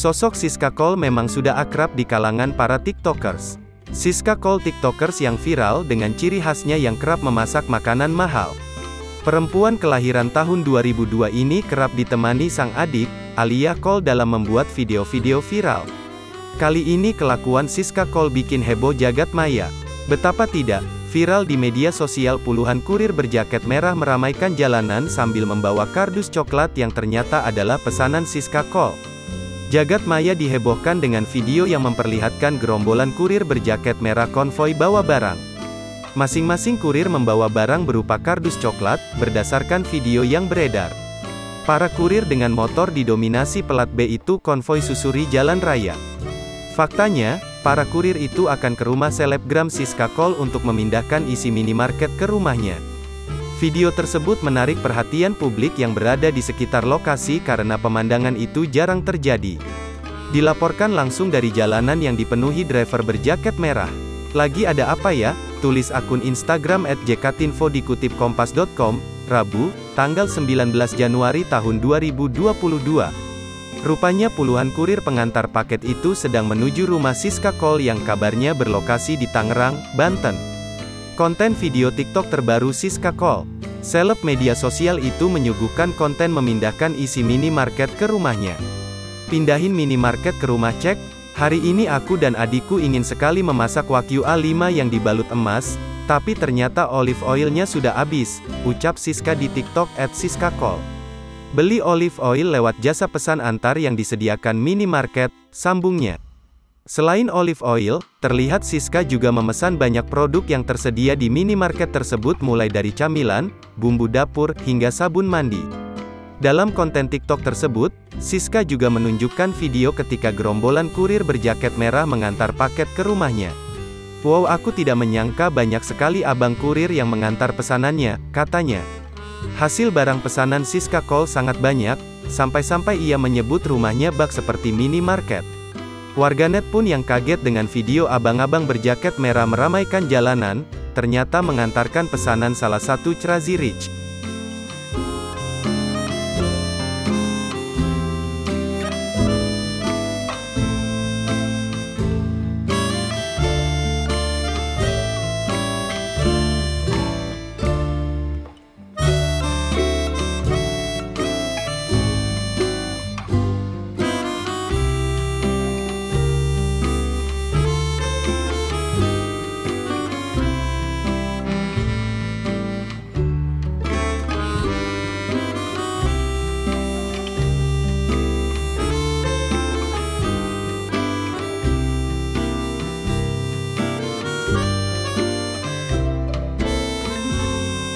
Sosok Siska Cole memang sudah akrab di kalangan para TikTokers. Siska Cole TikTokers yang viral dengan ciri khasnya yang kerap memasak makanan mahal. Perempuan kelahiran tahun 2002 ini kerap ditemani sang adik, Alia Cole dalam membuat video-video viral. Kali ini kelakuan Siska Cole bikin heboh jagat maya. Betapa tidak, viral di media sosial puluhan kurir berjaket merah meramaikan jalanan sambil membawa kardus coklat yang ternyata adalah pesanan Siska Cole. Jagat maya dihebohkan dengan video yang memperlihatkan gerombolan kurir berjaket merah konvoi bawa barang. Masing-masing kurir membawa barang berupa kardus coklat, berdasarkan video yang beredar. Para kurir dengan motor didominasi pelat B itu konvoi susuri jalan raya. Faktanya, para kurir itu akan ke rumah selebgram Siska Cole untuk memindahkan isi minimarket ke rumahnya. Video tersebut menarik perhatian publik yang berada di sekitar lokasi karena pemandangan itu jarang terjadi. Dilaporkan langsung dari jalanan yang dipenuhi driver berjaket merah. Lagi ada apa ya? Tulis akun Instagram @jekatinfo dikutip kompas.com, Rabu, tanggal 19 Januari tahun 2022. Rupanya puluhan kurir pengantar paket itu sedang menuju rumah Siska Cole yang kabarnya berlokasi di Tangerang, Banten. Konten video TikTok terbaru Siska Cole. Seleb media sosial itu menyuguhkan konten memindahkan isi minimarket ke rumahnya. Pindahin minimarket ke rumah cek. Hari ini aku dan adikku ingin sekali memasak Wagyu A5 yang dibalut emas, tapi ternyata olive oilnya sudah habis, ucap Siska di TikTok @siskacole. Beli olive oil lewat jasa pesan antar yang disediakan minimarket, sambungnya. Selain olive oil, terlihat Siska juga memesan banyak produk yang tersedia di minimarket tersebut mulai dari camilan, bumbu dapur, hingga sabun mandi. Dalam konten TikTok tersebut, Siska juga menunjukkan video ketika gerombolan kurir berjaket merah mengantar paket ke rumahnya. Wow, aku tidak menyangka banyak sekali abang kurir yang mengantar pesanannya, katanya. Hasil barang pesanan Siska Cole sangat banyak, sampai-sampai ia menyebut rumahnya bak seperti minimarket. Warganet pun yang kaget dengan video abang-abang berjaket merah meramaikan jalanan, ternyata mengantarkan pesanan salah satu Crazy Rich.